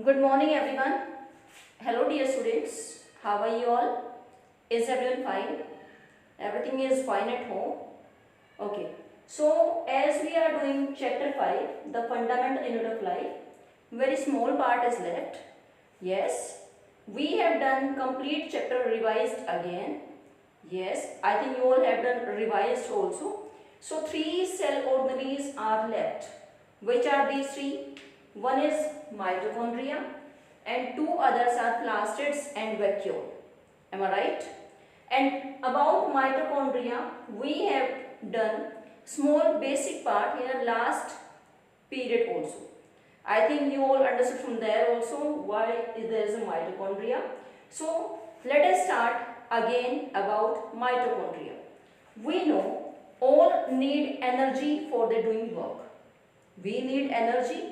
Good morning, everyone. Hello, dear students. How are you all? Is everyone fine? Everything is fine at home? Okay. So, as we are doing chapter 5, the fundamental unit of life, very small part is left. Yes, we have done complete chapter revised again. Yes, I think you all have done revised also. So, 3 cell organelles are left. Which are these 3? One is mitochondria and 2 others are plastids and vacuole. Am I right? And about mitochondria, we have done small basic part in our last period also. I think you all understood from there also why there is a mitochondria. So let us start again about mitochondria. We know all need energy for their doing work. We need energy.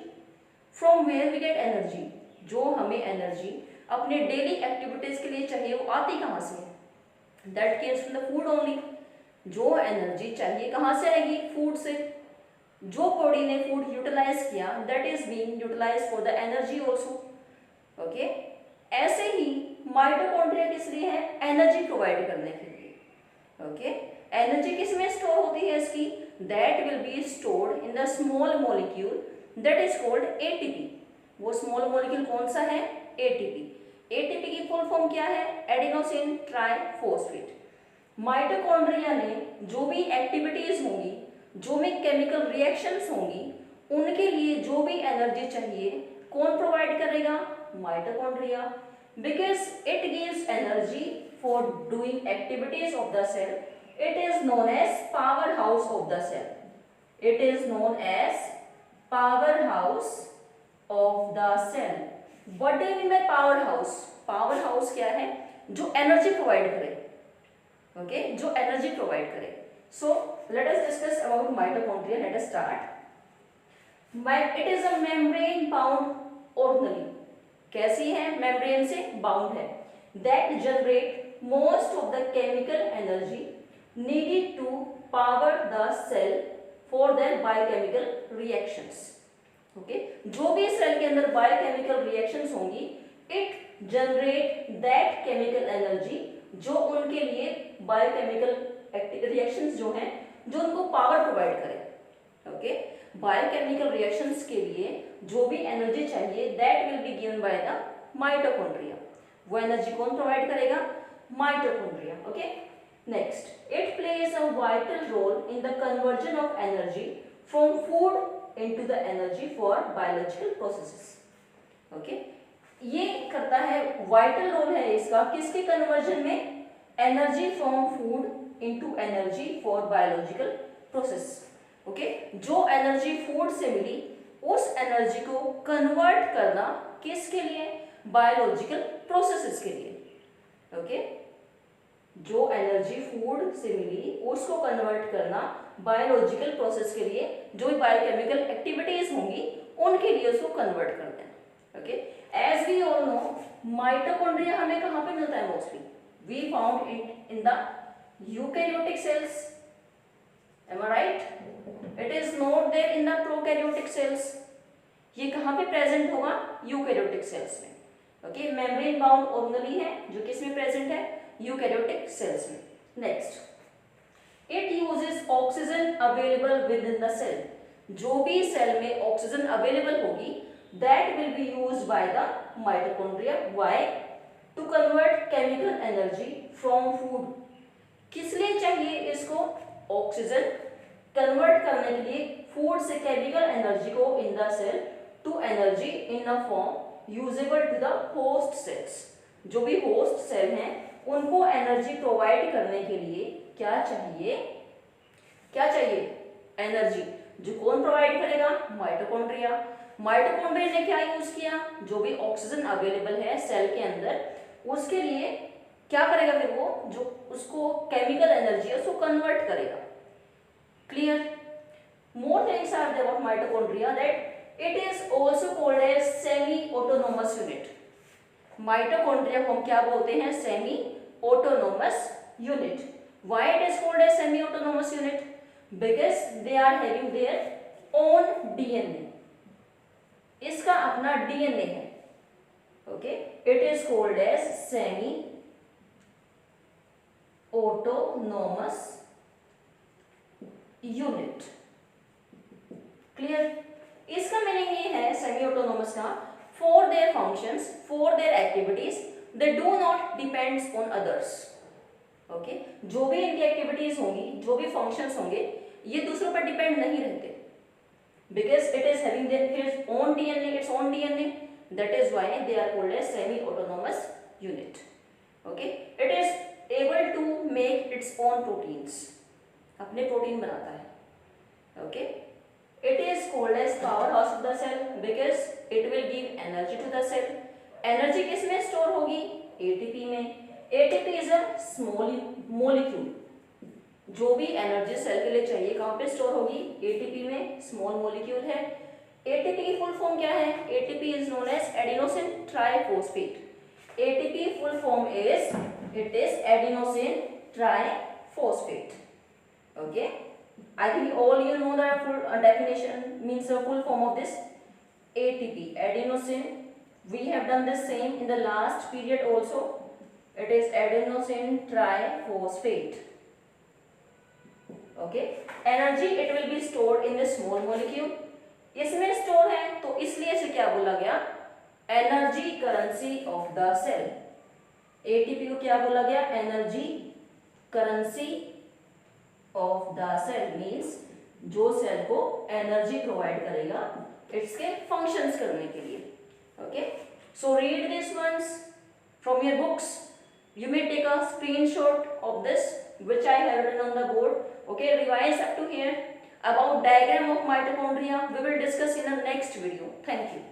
From where we get energy? जो हमें energy अपने daily activities के लिए चाहिए वो आती कहाँ से है? That comes from the food only. जो एनर्जी चाहिए कहाँ से आएगी? फूड से. जो बॉडी ने फूड यूटिलाइज किया that is being utilise for the energy also. Okay, ऐसे ही माइटोकॉन्ड्रिया किस लिए है? एनर्जी प्रोवाइड करने के लिए. ओके, एनर्जी किस में स्टोर होती है इसकी? That will be stored in the small molecule that is called ATP. वो स्मॉल मॉलिक्यूल कौन सा है? एटीपी. एटीपी की फुल फॉर्म क्या है? Adenosine triphosphate. माइटोकॉन्ड्रिया ने जो भी एक्टिविटीज होंगी, जो भी केमिकल रिएक्शंस होंगी, उनके लिए जो भी एनर्जी चाहिए कौन प्रोवाइड करेगा? Mitochondria. Because it gives energy for doing activities of the cell. It is known as power house of the cell. It is known as power house of the cell. What do you mean by power house? Power house क्या है? जो energy provide करे. Okay, जो energy provide करे. So let us discuss about mitochondria. Let us start. It is a membrane bound organelle. कैसी है? Membrane से bound है. That generate most of the chemical energy needed to power the cell for their biochemical reactions. Okay, जो भी cell के अंदर biochemical reactions होंगी, it generate that chemical energy जो उनके लिए बायोकेमिकल रिएक्शंस जो हैं, जो उनको पावर प्रोवाइड करे. ओके, बायोकेमिकल रिएक्शंस के लिए जो भी एनर्जी चाहिए that will be given by the mitochondria. वो एनर्जी कौन प्रोवाइड करेगा? Mitochondria. Okay, next, it plays a vital role in the conversion of energy from food into the energy for biological processes. Okay, ये करता है, vital role है इसका किसके conversion में? Energy from food into energy for biological process. Okay, जो energy food से मिली उस एनर्जी को कन्वर्ट करना किसके लिए? बायोलॉजिकल प्रोसेसेस के लिए. ओके, जो एनर्जी फूड से मिली उसको कन्वर्ट करना बायोलॉजिकल प्रोसेस के लिए, जो बायोकेमिकल एक्टिविटीज होंगी उनके लिए उसको कन्वर्ट करते हैं. Okay, as we all know mitochondria हमें कहाँ पे मिलता है? Mostly we found it in the eukaryotic cells. Am I right? It is not there in the prokaryotic cells. ये कहाँ पे प्रेजेंट होगा? यूकैरियोटिक सेल्स में. ओके, मेम्ब्रेन बाउंड ऑर्गेनेल है जो किसमें प्रेजेंट है? यूकैरियोटिक सेल्स में. Next, it uses oxygen available within the cell. जो भी सेल में ऑक्सीजन अवेलेबल होगी that will be used by the mitochondria. Why? To convert chemical energy from food. किस लिए चाहिए इसको? ऑक्सीजन कन्वर्ट करने के लिए फूड से केमिकल एनर्जी को in the cell to energy in a form usable to the host cells. जो भी होस्ट सेल हैं उनको एनर्जी प्रोवाइड करने के लिए क्या चाहिए? क्या चाहिए? एनर्जी. जो कौन प्रोवाइड करेगा? माइटोकॉन्ड्रिया. माइटोकॉन्ड्रिया ने क्या यूज किया? जो भी ऑक्सीजन अवेलेबल है सेल के अंदर उसके लिए क्या करेगा? फिर वो जो उसको केमिकल एनर्जी है उसको कन्वर्ट करेगा. Clear? More things are there about mitochondria that it is also called as semi autonomous unit. Mitochondria को हम क्या बोलते हैं? Semi autonomous unit. Why it is called as semi-autonomous unit? Because they are having their own DNA. इसका अपना DNA है. Okay, it is called as semi autonomous unit. Clear? इसका meaning ये है सेमी ऑटोनोमस का, for their functions, for their activities, they do not depends on others. Okay, जो भी इनकी एक्टिविटीज होंगी, जो भी फंक्शंस होंगे, ये दूसरों पर डिपेंड नहीं रहते, because it is having its own DNA, its own DNA, that is why they are called as semi autonomous unit. Okay, it is able to make its own proteins, अपने protein बनाता है. ओके, it is called as powerhouse of the cell because it will give energy to the cell. Energy किस में store होगी? ATP में. ATP is a small molecule. जो भी एनर्जी सेल के लिए चाहिए कहाँ पे स्टोर होगी? ATP में. स्मॉल मॉलिक्यूल है. ATP की फुल फॉर्म क्या है? ATP is known as adenosine triphosphate. ATP full form is, it is adenosine triphosphate. Okay. I think all you know the full definition, means the full form of this ATP, adenosine. We have done the same in the last period also. It is adenosine triphosphate. Okay, energy it will be stored in the small molecule. इसमें store है तो इसलिए इसे क्या बोला गया? Energy currency of the cell. ATP को क्या बोला गया? Energy currency of the cell, means जो सेल को एनर्जी प्रोवाइड करेगा इसके फंक्शंस करने के लिए. Okay, so read this once from your books. You may take a screenshot of this which I have written on the board. Okay, revise up to here. About diagram of mitochondria we will discuss in the next video. Thank you.